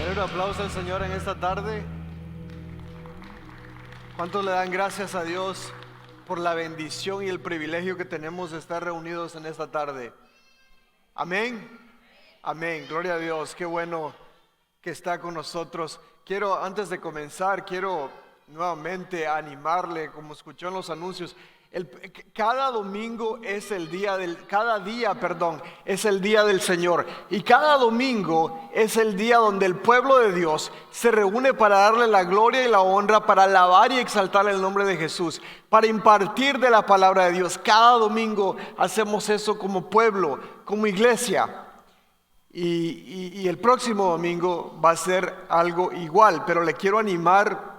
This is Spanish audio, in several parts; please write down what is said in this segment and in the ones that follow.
Dale un aplauso al Señor en esta tarde. ¿Cuántos le dan gracias a Dios por la bendición y el privilegio que tenemos de estar reunidos en esta tarde? Amén. Amén. Gloria a Dios. Qué bueno que está con nosotros. Antes de comenzar, quiero nuevamente animarle, como escuchó en los anuncios. Cada domingo es el día es el día del Señor. Y cada domingo es el día donde el pueblo de Dios se reúne para darle la gloria y la honra, para alabar y exaltar el nombre de Jesús, para impartir de la palabra de Dios. Cada domingo hacemos eso como pueblo, como iglesia. Y el próximo domingo va a ser algo igual, pero le quiero animar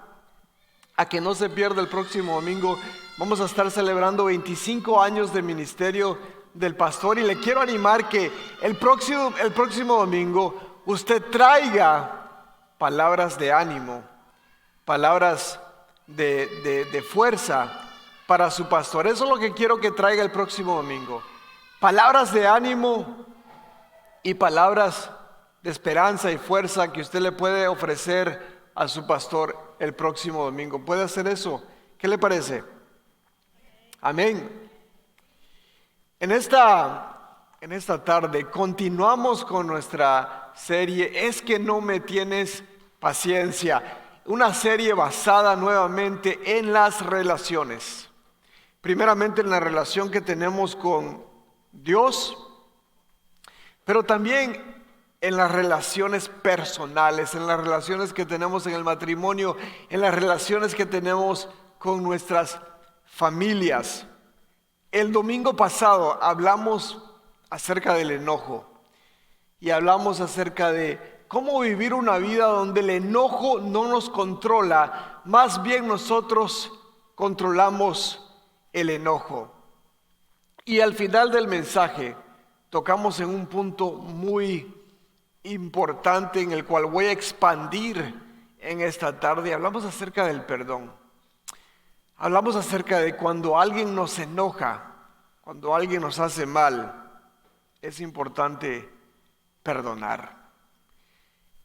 a que no se pierda el próximo domingo. Vamos a estar celebrando 25 años de ministerio del pastor y le quiero animar que el próximo domingo usted traiga palabras de ánimo, palabras de fuerza para su pastor. Eso es lo que quiero que traiga el próximo domingo. Palabras de ánimo y palabras de esperanza y fuerza que usted le puede ofrecer a su pastor el próximo domingo. ¿Puede hacer eso? ¿Qué le parece? Amén. En esta tarde continuamos con nuestra serie Es que no me tienes paciencia. Una serie basada nuevamente en las relaciones. Primeramente en la relación que tenemos con Dios, pero también en las relaciones personales, en las relaciones que tenemos en el matrimonio, en las relaciones que tenemos con nuestras familias. El domingo pasado hablamos acerca del enojo y hablamos acerca de cómo vivir una vida donde el enojo no nos controla, más bien nosotros controlamos el enojo. Y al final del mensaje tocamos en un punto muy importante en el cual voy a expandir en esta tarde. Hablamos acerca del perdón. Hablamos acerca de cuando alguien nos enoja, cuando alguien nos hace mal, es importante perdonar.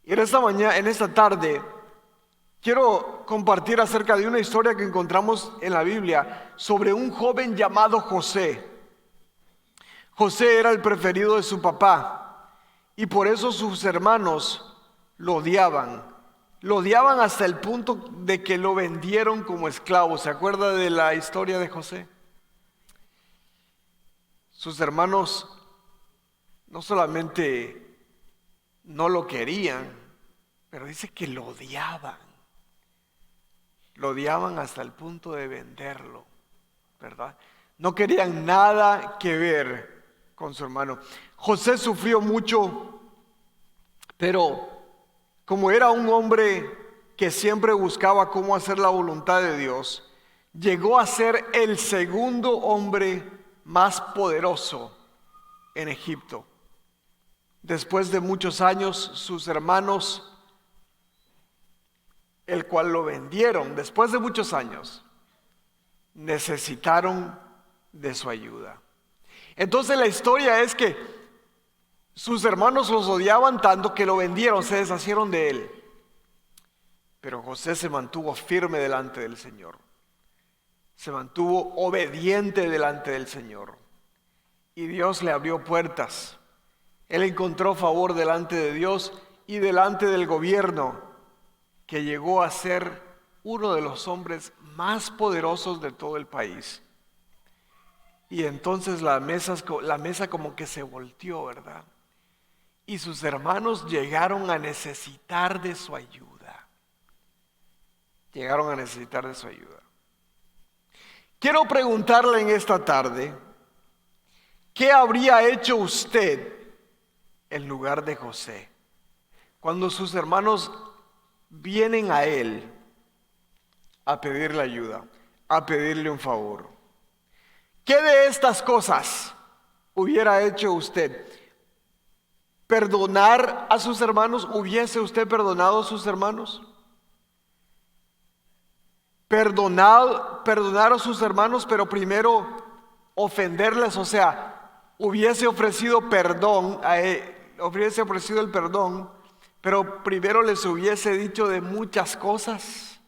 Y en esta tarde, quiero compartir acerca de una historia que encontramos en la Biblia sobre un joven llamado José. José era el preferido de su papá y por eso sus hermanos lo odiaban. Lo odiaban hasta el punto de que lo vendieron como esclavo. ¿Se acuerda de la historia de José? Sus hermanos no solamente no lo querían, pero dice que lo odiaban. Lo odiaban hasta el punto de venderlo, ¿verdad? No querían nada que ver con su hermano. José sufrió mucho, pero como era un hombre que siempre buscaba cómo hacer la voluntad de Dios, llegó a ser el segundo hombre más poderoso en Egipto. Después de muchos años, sus hermanos, el cual lo vendieron, después de muchos años, necesitaron de su ayuda. Entonces la historia es que sus hermanos los odiaban tanto que lo vendieron, se deshacieron de él. Pero José se mantuvo firme delante del Señor. Se mantuvo obediente delante del Señor. Y Dios le abrió puertas. Él encontró favor delante de Dios y delante del gobierno, que llegó a ser uno de los hombres más poderosos de todo el país. Y entonces la mesa como que se volteó, ¿verdad? Y sus hermanos llegaron a necesitar de su ayuda. Llegaron a necesitar de su ayuda. Quiero preguntarle en esta tarde, ¿qué habría hecho usted en lugar de José cuando sus hermanos vienen a él a pedirle ayuda, a pedirle un favor? ¿Qué de estas cosas hubiera hecho usted? ¿Perdonar a sus hermanos? ¿Hubiese usted perdonado a sus hermanos? Perdonar a sus hermanos, pero primero ofenderles, o sea, hubiese ofrecido perdón, hubiese ofrecido el perdón, pero primero les hubiese dicho de muchas cosas.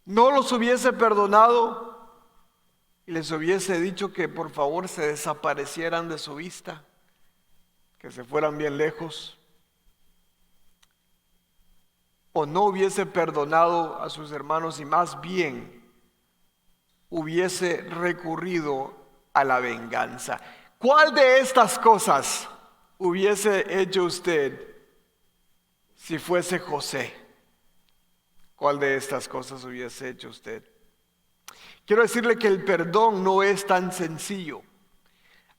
No los hubiese perdonado y les hubiese dicho que por favor se desaparecieran de su vista, que se fueran bien lejos. O no hubiese perdonado a sus hermanos y más bien hubiese recurrido a la venganza. ¿Cuál de estas cosas hubiese hecho usted si fuese José? ¿Cuál de estas cosas hubiese hecho usted? Quiero decirle que el perdón no es tan sencillo.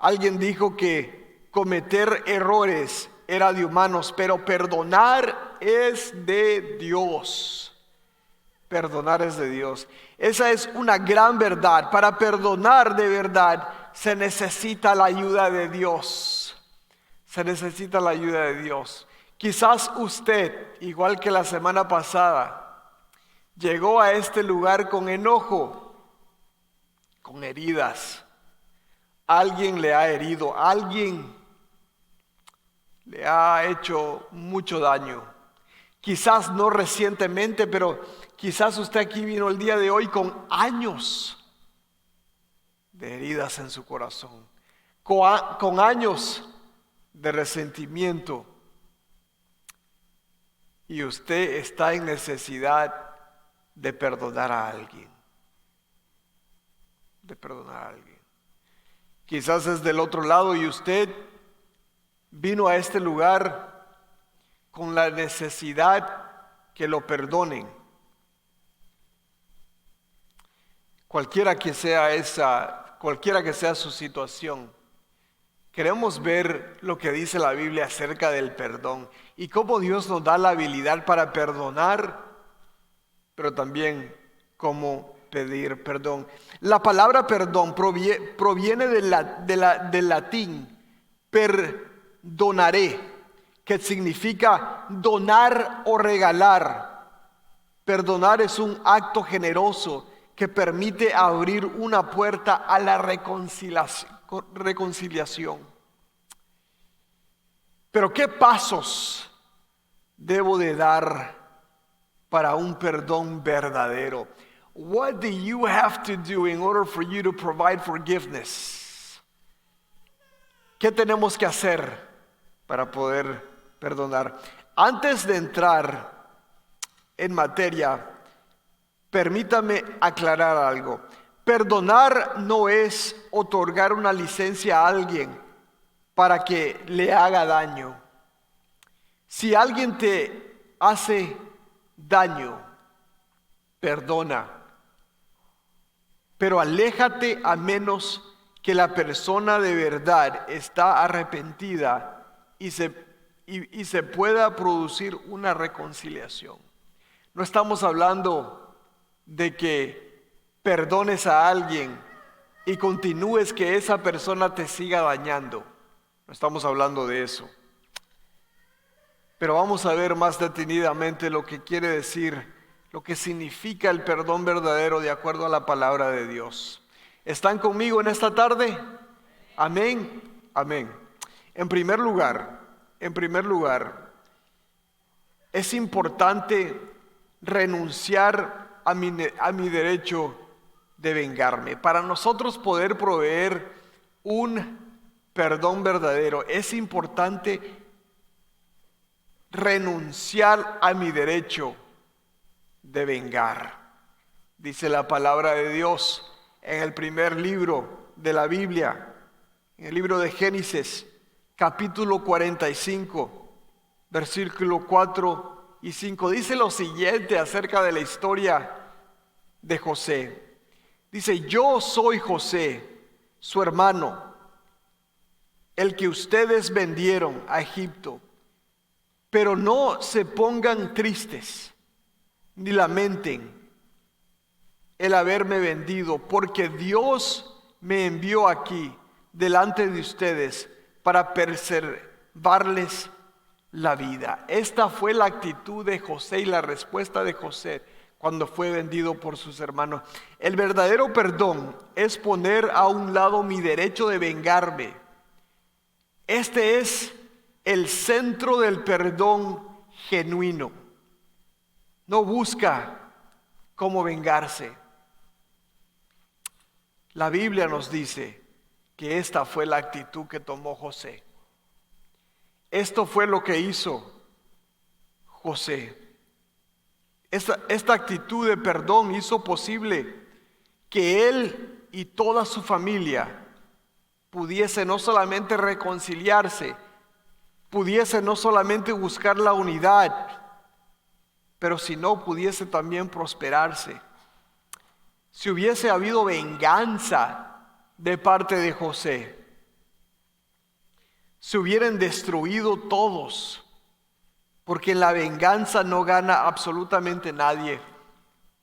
Alguien dijo que cometer errores era de humanos, pero perdonar es de Dios. Perdonar es de Dios. Esa es una gran verdad. Para perdonar de verdad se necesita la ayuda de Dios. Se necesita la ayuda de Dios. Quizás usted, igual que la semana pasada, llegó a este lugar con enojo, con heridas. Alguien le ha herido, alguien le ha hecho mucho daño. Quizás no recientemente, pero quizás usted aquí vino el día de hoy con años de heridas en su corazón, con años de resentimiento. Y usted está en necesidad de perdonar a alguien. De perdonar a alguien. Quizás es del otro lado y usted vino a este lugar con la necesidad que lo perdonen. Cualquiera que sea su situación, queremos ver lo que dice la Biblia acerca del perdón y cómo Dios nos da la habilidad para perdonar, pero también cómo pedir perdón. La palabra perdón proviene del latín perdonare, que significa donar o regalar. Perdonar es un acto generoso que permite abrir una puerta a la reconciliación. Pero ¿qué pasos debo de dar para un perdón verdadero? What do you have to do in order for you to provide forgiveness? ¿Qué tenemos que hacer para poder perdonar? Antes de entrar en materia, permítame aclarar algo. Perdonar no es otorgar una licencia a alguien para que le haga daño. Si alguien te hace daño, perdona. Pero aléjate a menos que la persona de verdad está arrepentida y se pueda producir una reconciliación. No estamos hablando de que perdones a alguien y continúes que esa persona te siga dañando. No estamos hablando de eso. Pero vamos a ver más detenidamente lo que quiere decir, lo que significa el perdón verdadero de acuerdo a la palabra de Dios. ¿Están conmigo en esta tarde? Amén. Amén. En primer lugar, es importante renunciar a mi derecho de vengarme. Para nosotros poder proveer un perdón verdadero, es importante renunciar a mi derecho de vengar. Dice la palabra de Dios en el primer libro de la Biblia, en el libro de Génesis, capítulo 45, versículo 4 y 5. Dice lo siguiente acerca de la historia de José. Dice: yo soy José, su hermano, el que ustedes vendieron a Egipto. Pero no se pongan tristes ni lamenten el haberme vendido, porque Dios me envió aquí delante de ustedes para preservarles la vida. Esta fue la actitud de José y la respuesta de José cuando fue vendido por sus hermanos. El verdadero perdón es poner a un lado mi derecho de vengarme. Este es el centro del perdón genuino. No busca cómo vengarse. La Biblia nos dice que esta fue la actitud que tomó José. Esto fue lo que hizo José. Esta actitud de perdón hizo posible que él y toda su familia pudiese no solamente reconciliarse, pudiese no solamente buscar la unidad, pero si no, pudiese también prosperarse. Si hubiese habido venganza de parte de José, se hubieran destruido todos, porque en la venganza no gana absolutamente nadie.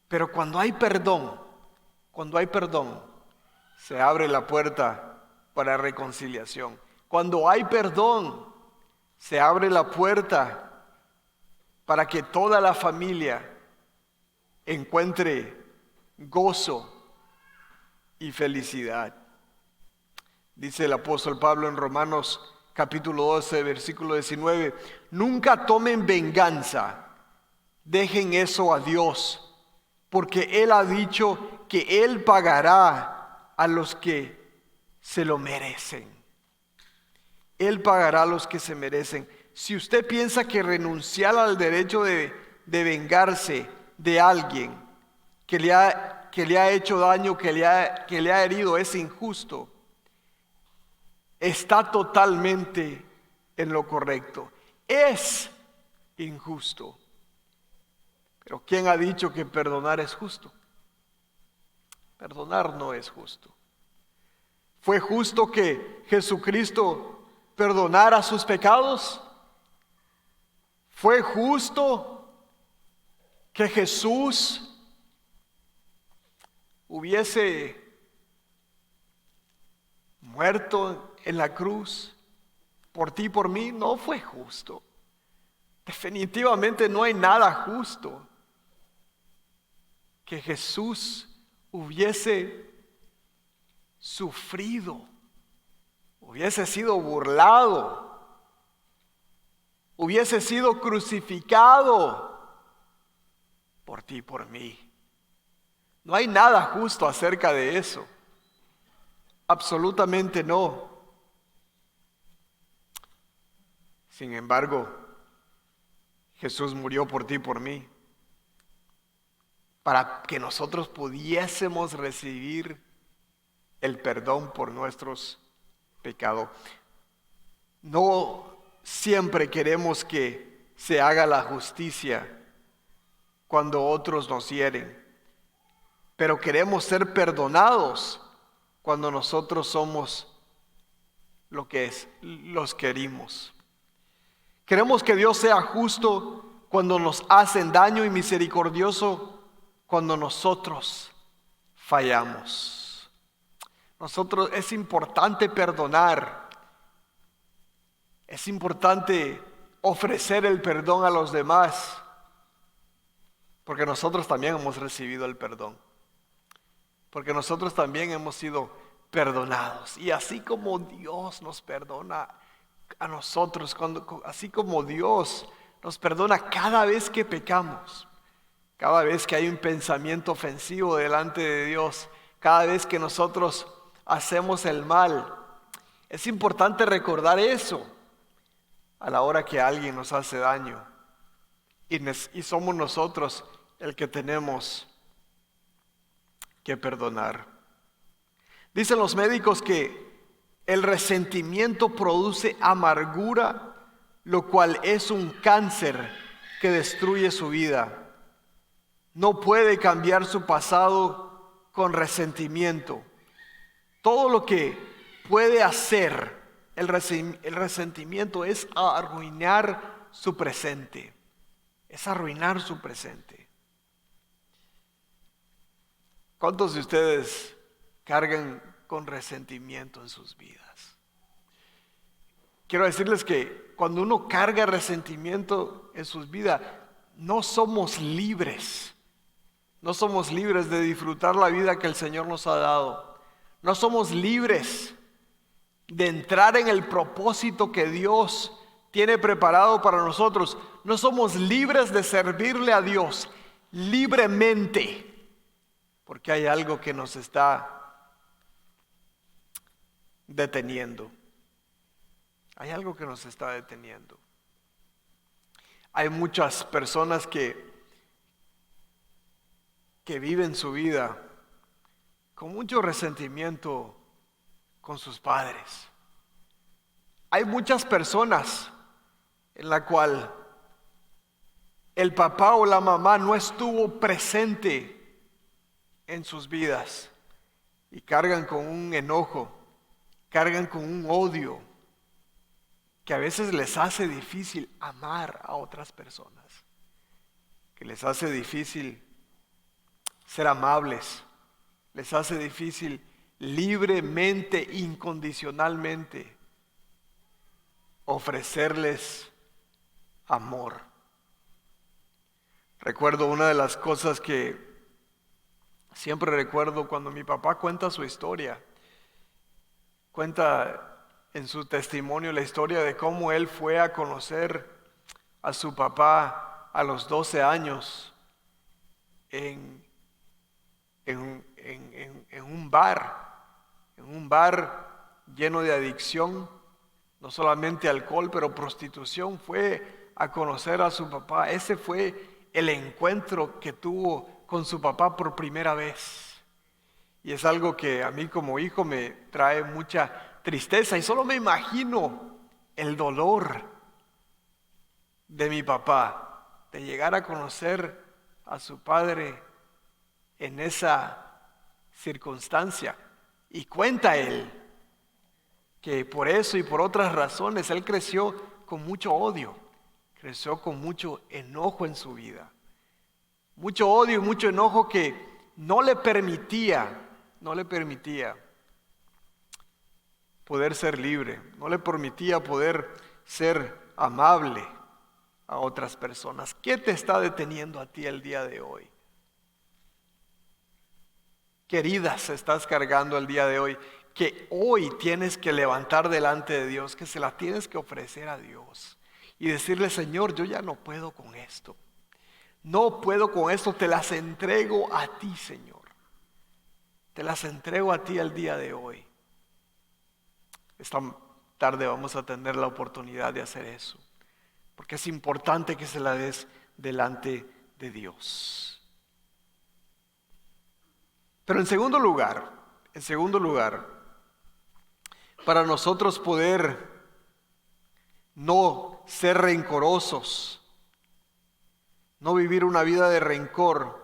Pero cuando hay perdón, se abre la puerta para reconciliación. Cuando hay perdón, se abre la puerta para que toda la familia encuentre gozo y felicidad. Dice el apóstol Pablo en Romanos capítulo 12, versículo 19, nunca tomen venganza, dejen eso a Dios, porque Él ha dicho que Él pagará a los que se lo merecen. Él pagará a los que se merecen. Si usted piensa que renunciar al derecho de vengarse de alguien que le ha hecho daño, que le ha herido, es injusto, está totalmente en lo correcto. Es injusto. Pero ¿quién ha dicho que perdonar es justo? Perdonar no es justo. ¿Fue justo que Jesucristo perdonara sus pecados? ¿Fue justo que Jesús hubiese muerto en la cruz por ti y por mí? No fue justo. Definitivamente no hay nada justo que Jesús hubiese sufrido, hubiese sido burlado, hubiese sido crucificado por ti y por mí. No hay nada justo acerca de eso. Absolutamente no. Sin embargo, Jesús murió por ti y por mí, para que nosotros pudiésemos recibir el perdón por nuestros pecados. No siempre queremos que se haga la justicia cuando otros nos hieren, pero queremos ser perdonados cuando nosotros somos los que herimos. Queremos que Dios sea justo cuando nos hacen daño y misericordioso cuando nosotros fallamos. Es importante perdonar. Es importante ofrecer el perdón a los demás, porque nosotros también hemos recibido el perdón. Porque nosotros también hemos sido perdonados. Y así como Dios nos perdona a nosotros, así como Dios nos perdona cada vez que pecamos, cada vez que hay un pensamiento ofensivo delante de Dios, cada vez que nosotros hacemos el mal, es importante recordar eso a la hora que alguien nos hace daño. Y somos nosotros el que tenemos que perdonar. Dicen los médicos que el resentimiento produce amargura, lo cual es un cáncer que destruye su vida. No puede cambiar su pasado con resentimiento. Todo lo que puede hacer el resentimiento es arruinar su presente. Es arruinar su presente. ¿Cuántos de ustedes cargan con resentimiento en sus vidas? Quiero decirles que cuando uno carga resentimiento en sus vidas, no somos libres. No somos libres de disfrutar la vida que el Señor nos ha dado. No somos libres de entrar en el propósito que Dios tiene preparado para nosotros. No somos libres de servirle a Dios libremente, porque hay algo que nos está deteniendo. Hay algo que nos está deteniendo. Hay muchas personas que viven su vida con mucho resentimiento con sus padres. Hay muchas personas en la cual el papá o la mamá no estuvo presente en sus vidas y cargan con un enojo, cargan con un odio que a veces les hace difícil amar a otras personas, que les hace difícil ser amables, les hace difícil libremente, incondicionalmente ofrecerles amor. Recuerdo una de las cosas que siempre recuerdo cuando mi papá cuenta su historia. Cuenta en su testimonio la historia de cómo él fue a conocer a su papá a los 12 años en un bar lleno de adicción, no solamente alcohol, pero prostitución. Fue a conocer a su papá. Ese fue el encuentro que tuvo con su papá por primera vez. Y es algo que a mí como hijo me trae mucha tristeza, y solo me imagino el dolor de mi papá de llegar a conocer a su padre en esa circunstancia. Y cuenta él que por eso y por otras razones él creció con mucho odio, creció con mucho enojo en su vida, mucho odio y mucho enojo que no le permitía poder ser libre, no le permitía poder ser amable a otras personas. ¿Qué te está deteniendo a ti el día de hoy? ¿Qué heridas estás cargando el día de hoy que hoy tienes que levantar delante de Dios, que se las tienes que ofrecer a Dios y decirle: Señor, yo ya no puedo con esto, no puedo con esto, te las entrego a ti, Señor, te las entrego a ti el día de hoy? Esta tarde vamos a tener la oportunidad de hacer eso, porque es importante que se la des delante de Dios. Pero en segundo lugar, para nosotros poder no ser rencorosos, no vivir una vida de rencor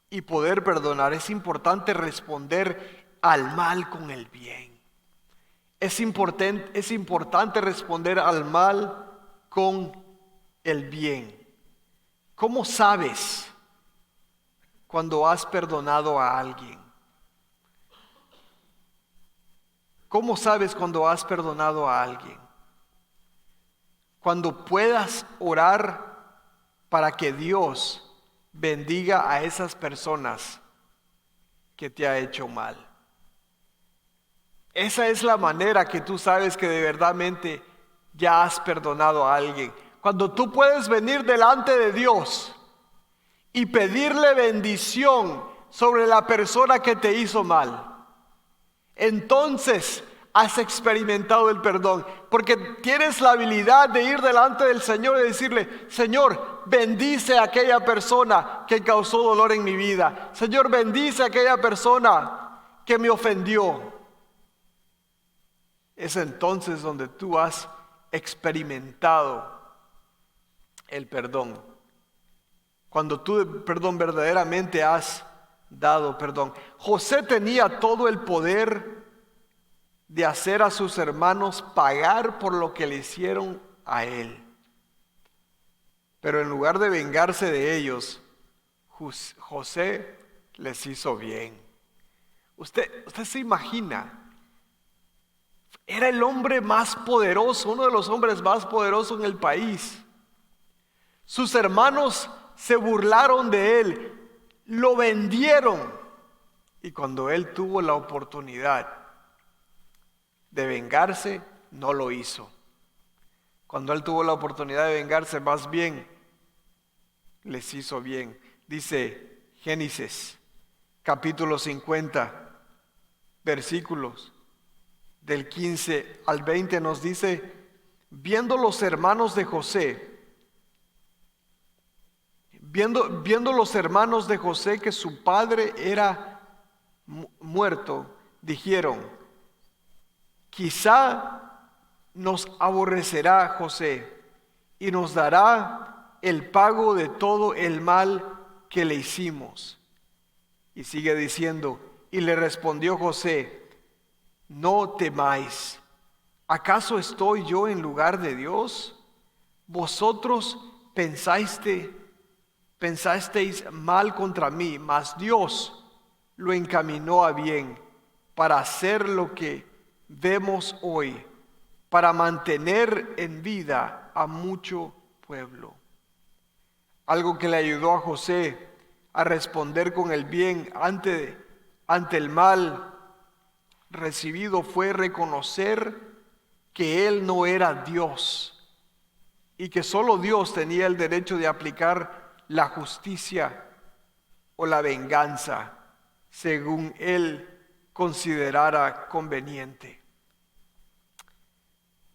y poder perdonar, es importante responder al mal con el bien. Es importante responder al mal con el bien. ¿Cómo sabes cuando has perdonado a alguien? ¿Cómo sabes cuando has perdonado a alguien? Cuando puedas orar para que Dios bendiga a esas personas que te ha hecho mal. Esa es la manera que tú sabes que de verdadmente ya has perdonado a alguien. Cuando tú puedes venir delante de Dios y pedirle bendición sobre la persona que te hizo mal, entonces has experimentado el perdón, porque tienes la habilidad de ir delante del Señor y decirle: Señor, bendice a aquella persona que causó dolor en mi vida. Señor, bendice a aquella persona que me ofendió. Es entonces donde tú has experimentado el perdón. Cuando tú, verdaderamente has dado perdón. José tenía todo el poder de hacer a sus hermanos pagar por lo que le hicieron a él. Pero en lugar de vengarse de ellos, José les hizo bien. Usted se imagina, era el hombre más poderoso, uno de los hombres más poderosos en el país. Sus hermanos se burlaron de él, lo vendieron. Y cuando él tuvo la oportunidad de vengarse, no lo hizo. Cuando él tuvo la oportunidad de vengarse, más bien les hizo bien. Dice Génesis capítulo 50, versículos del 15 al 20 nos dice: viendo los hermanos de José, viendo los hermanos de José que su padre era muerto, dijeron: quizá nos aborrecerá José y nos dará el pago de todo el mal que le hicimos. Y sigue diciendo: y le respondió José: no temáis, ¿acaso estoy yo en lugar de Dios? Vosotros pensasteis mal contra mí, mas Dios lo encaminó a bien para hacer lo que vemos hoy, para mantener en vida a mucho pueblo. Algo que le ayudó a José a responder con el bien ante el mal recibido fue reconocer que él no era Dios y que solo Dios tenía el derecho de aplicar la justicia o la venganza según él considerara conveniente.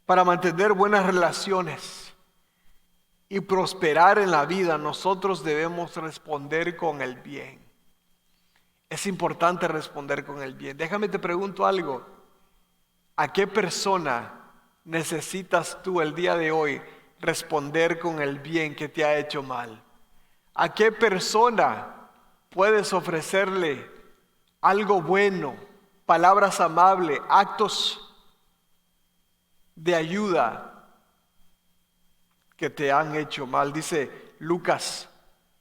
Para mantener buenas relaciones y prosperar en la vida, nosotros debemos responder con el bien. Es importante responder con el bien. Déjame te pregunto algo. ¿A qué persona necesitas tú el día de hoy responder con el bien que te ha hecho mal? ¿A qué persona puedes ofrecerle algo bueno, palabras amables, actos de ayuda que te han hecho mal? Dice Lucas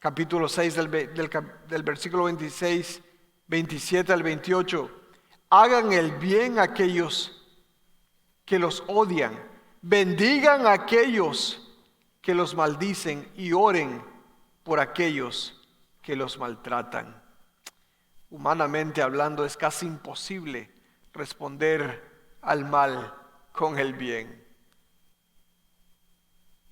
capítulo 6 del versículo 26, 27 al 28. Hagan el bien a aquellos que los odian, bendigan a aquellos que los maldicen y oren por aquellos que los maltratan. Humanamente hablando, es casi imposible responder al mal con el bien.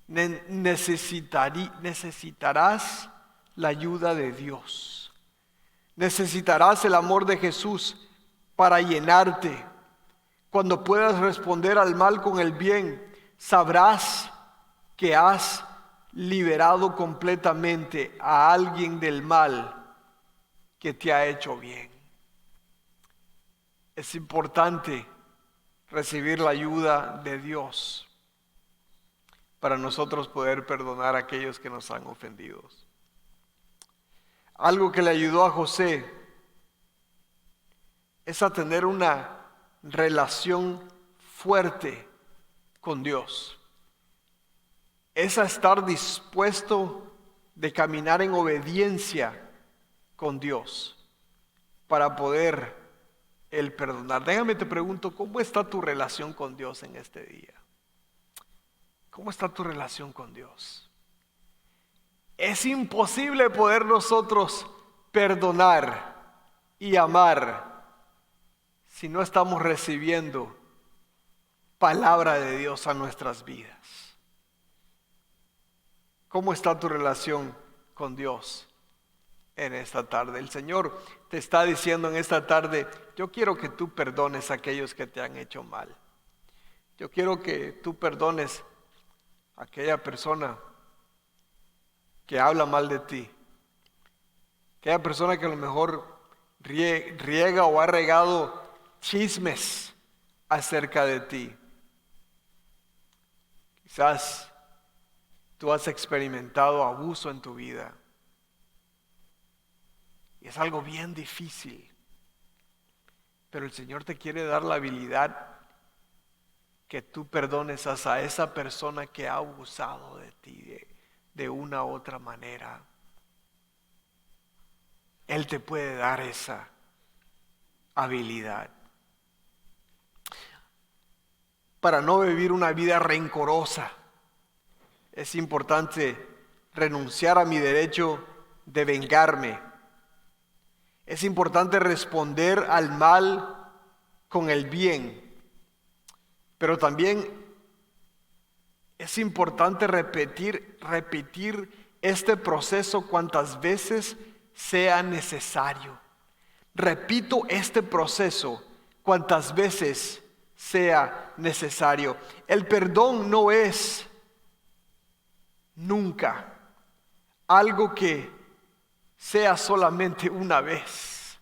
Necesitarás la ayuda de Dios. Necesitarás el amor de Jesús para llenarte. Cuando puedas responder al mal con el bien, sabrás que has liberado completamente a alguien del mal que te ha hecho bien. Es importante recibir la ayuda de Dios para nosotros poder perdonar a aquellos que nos han ofendido. Algo que le ayudó a José es a tener una relación fuerte con Dios. Es a estar dispuesto de caminar en obediencia con Dios para poder Él perdonar. Déjame te pregunto, ¿cómo está tu relación con Dios en este día? ¿Cómo está tu relación con Dios? Es imposible poder nosotros perdonar y amar si no estamos recibiendo palabra de Dios a nuestras vidas. ¿Cómo está tu relación con Dios en esta tarde? El Señor te está diciendo en esta tarde: yo quiero que tú perdones a aquellos que te han hecho mal. Yo quiero que tú perdones a aquella persona que habla mal de ti, aquella persona que a lo mejor riega o ha regado chismes acerca de ti. Quizás tú has experimentado abuso en tu vida y es algo bien difícil, pero el Señor te quiere dar la habilidad que tú perdones a esa persona que ha abusado de ti de una u otra manera. Él te puede dar esa habilidad para no vivir una vida rencorosa. Es importante renunciar a mi derecho de vengarme. Es importante responder al mal con el bien, pero también Es importante repetir este proceso cuantas veces sea necesario. Repito este proceso cuantas veces sea necesario. El perdón no es nunca algo que sea solamente una vez.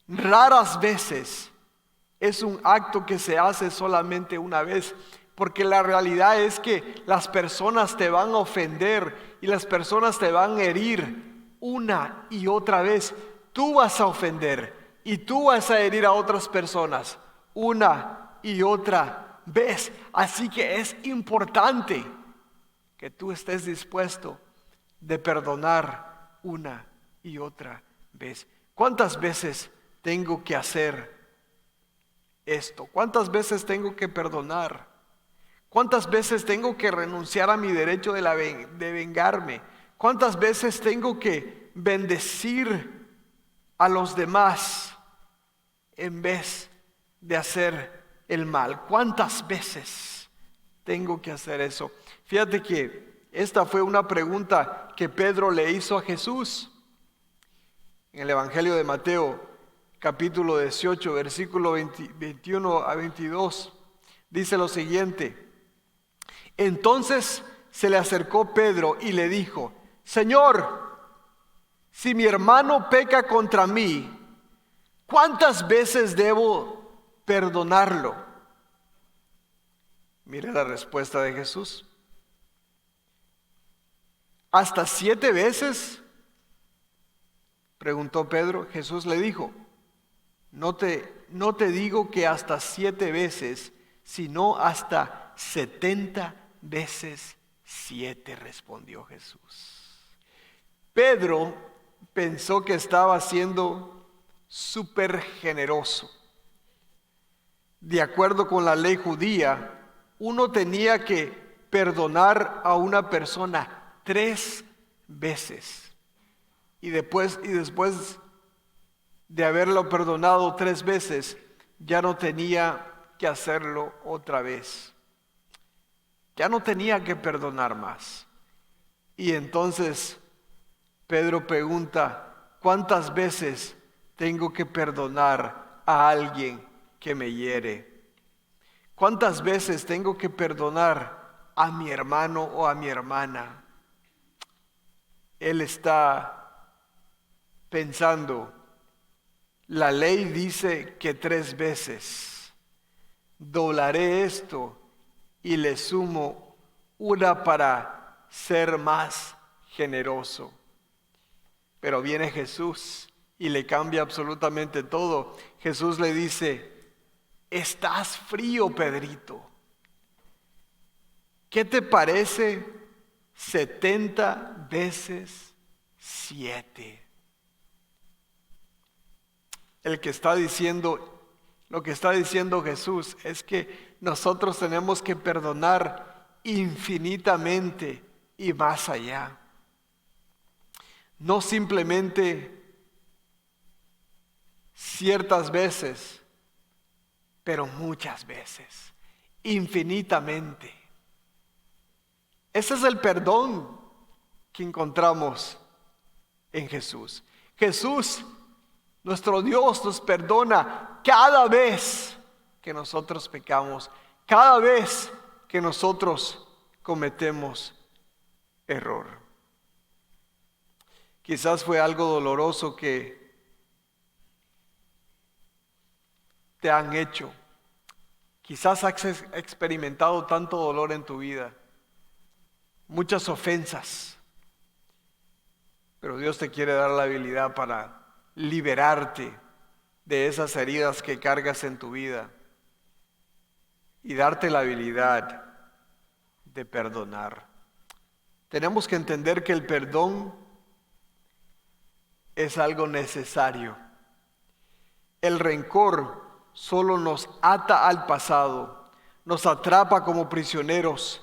Raras veces es un acto que se hace solamente una vez, porque la realidad es que las personas te van a ofender y las personas te van a herir una y otra vez. Tú vas a ofender y tú vas a herir a otras personas una y otra vez. Así que es importante que tú estés dispuesto de perdonar una y otra vez. ¿Cuántas veces tengo que hacer esto? ¿Cuántas veces tengo que perdonar? ¿Cuántas veces tengo que renunciar a mi derecho de vengarme? ¿Cuántas veces tengo que bendecir a los demás en vez de hacer el mal? ¿Cuántas veces tengo que hacer eso? Fíjate que esta fue una pregunta que Pedro le hizo a Jesús. En el Evangelio de Mateo, capítulo 18, versículo 21 a 22, dice lo siguiente: entonces se le acercó Pedro y le dijo: Señor, si mi hermano peca contra mí, ¿cuántas veces debo perdonarlo? Mire la respuesta de Jesús. ¿Hasta 7 veces? Preguntó Pedro. Jesús le dijo: no te digo que hasta 7 veces, sino hasta 70 veces 7, respondió Jesús. Pedro pensó que estaba siendo súper generoso. De acuerdo con la ley judía, uno tenía que perdonar a una persona 3 veces. Y después de haberlo perdonado 3 veces, ya no tenía que hacerlo otra vez. Ya no tenía que perdonar más. Y entonces Pedro pregunta: ¿cuántas veces tengo que perdonar a alguien que me hiere? ¿Cuántas veces tengo que perdonar a mi hermano o a mi hermana? Él está pensando: la ley dice que 3 veces. Doblaré esto y le sumo una para ser más generoso. Pero viene Jesús y le cambia absolutamente todo. Jesús le dice: estás frío, Pedrito. ¿Qué te parece 70 veces 7? Lo que está diciendo Jesús es que nosotros tenemos que perdonar infinitamente y más allá. No simplemente ciertas veces, pero muchas veces, infinitamente. Ese es el perdón que encontramos en Jesús. Jesús, nuestro Dios, nos perdona cada vez que nosotros pecamos, cada vez que nosotros cometemos error. Quizás fue algo doloroso que te han hecho. Quizás has experimentado tanto dolor en tu vida, muchas ofensas, pero Dios te quiere dar la habilidad para liberarte de esas heridas que cargas en tu vida y darte la habilidad de perdonar. Tenemos que entender que el perdón es algo necesario. El rencor solo nos ata al pasado, nos atrapa como prisioneros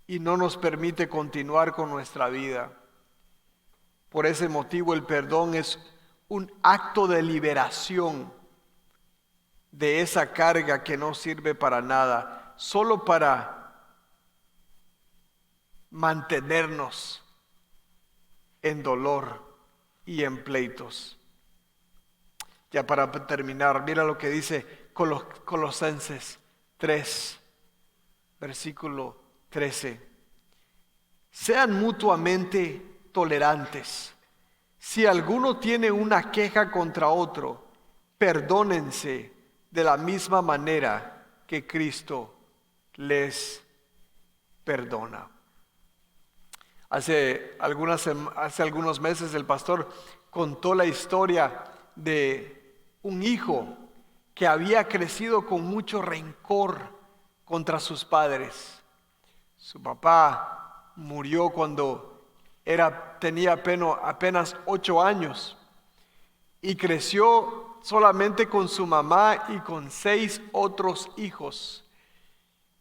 y no nos permite continuar con nuestra vida. Por ese motivo, el perdón es un acto de liberación de esa carga que no sirve para nada, solo para mantenernos en dolor y en pleitos. Ya para terminar, mira lo que dice Colosenses 3, versículo 13. Sean mutuamente tolerantes. Si alguno tiene una queja contra otro, perdónense de la misma manera que Cristo les perdona. Hace algunos meses el pastor contó la historia de un hijo que había crecido con mucho rencor contra sus padres. Su papá murió cuando tenía apenas 8 años y creció solamente con su mamá y con 6 otros hijos.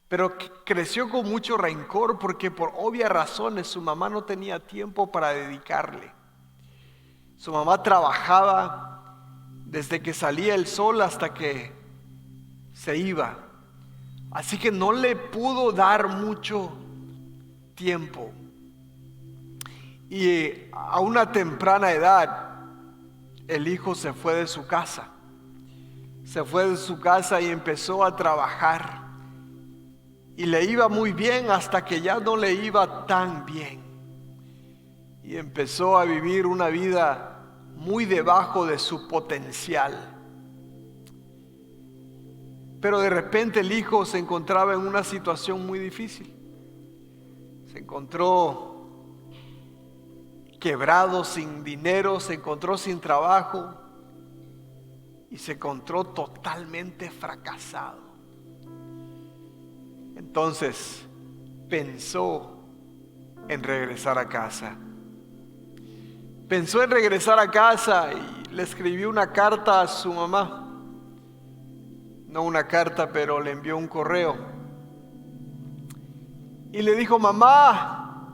Pero creció con mucho rencor porque por obvias razones su mamá no tenía tiempo para dedicarle. Su mamá trabajaba desde que salía el sol hasta que se iba. Así que no le pudo dar mucho tiempo. Y a una temprana edad, el hijo se fue de su casa. Se fue de su casa y empezó a trabajar. Y le iba muy bien hasta que ya no le iba tan bien. Y empezó a vivir una vida muy debajo de su potencial. Pero de repente el hijo se encontraba en una situación muy difícil. Se encontró quebrado, sin dinero, se encontró sin trabajo y se encontró totalmente fracasado. Entonces pensó en regresar a casa. Pensó en regresar a casa y le escribió una carta a su mamá. No una carta, pero le envió un correo. Y le dijo: mamá,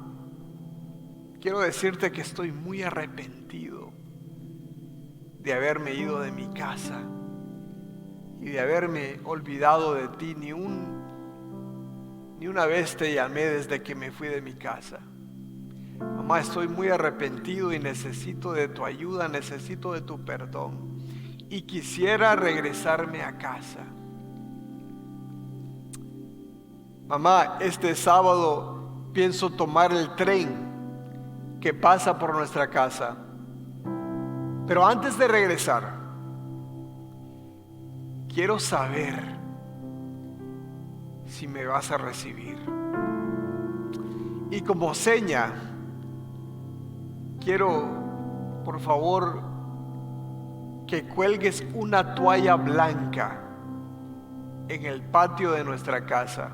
quiero decirte que estoy muy arrepentido de haberme ido de mi casa y de haberme olvidado de ti. Ni una vez te llamé desde que me fui de mi casa. Mamá, estoy muy arrepentido y necesito de tu ayuda, necesito de tu perdón. Y quisiera regresarme a casa. Mamá, este sábado pienso tomar el tren que pasa por nuestra casa. Pero antes de regresar, quiero saber si me vas a recibir. Y como seña, quiero, por favor, que cuelgues una toalla blanca en el patio de nuestra casa.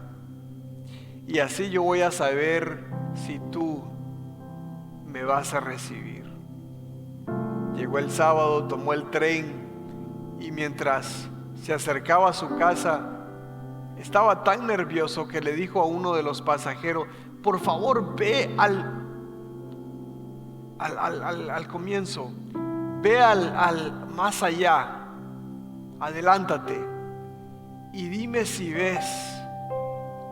Y así yo voy a saber si tú me vas a recibir. Llegó el sábado, tomó el tren y mientras se acercaba a su casa, estaba tan nervioso que le dijo a uno de los pasajeros: por favor, ve al comienzo, ve al más allá, adelántate y dime si ves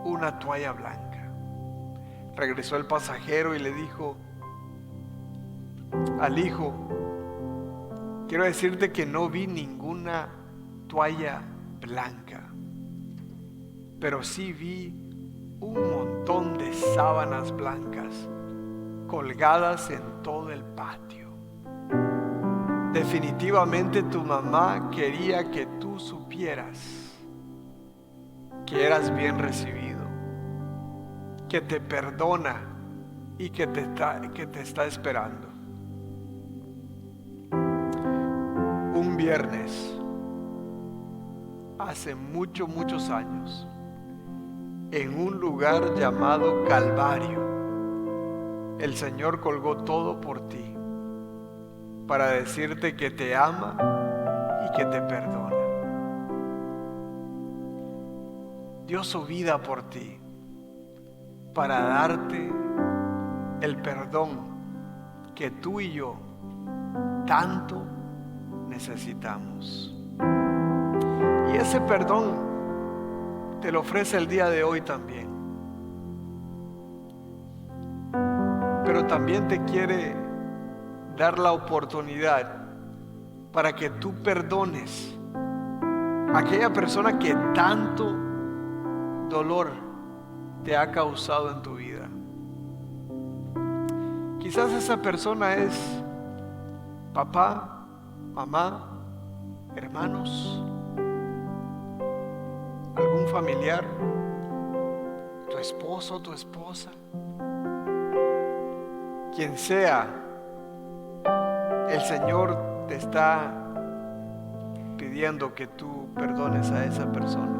una toalla blanca. Regresó el pasajero y le dijo al hijo: quiero decirte que no vi ninguna toalla blanca, pero sí vi un montón de sábanas blancas colgadas en todo el patio. Definitivamente tu mamá quería que tú supieras que eras bien recibido, que te perdona y que te está esperando. Un viernes, hace muchos años, en un lugar llamado Calvario, el Señor colgó todo por ti para decirte que te ama y que te perdona. Dio su vida por ti para darte el perdón que tú y yo tanto necesitamos. Y ese perdón te lo ofrece el día de hoy también. pero también te quiere dar la oportunidad para que tú perdones a aquella persona que tanto dolor te ha causado en tu vida. Quizás esa persona es papá, mamá, hermanos, algún familiar, tu esposo, tu esposa, quien sea. El Señor te está pidiendo que tú perdones a esa persona.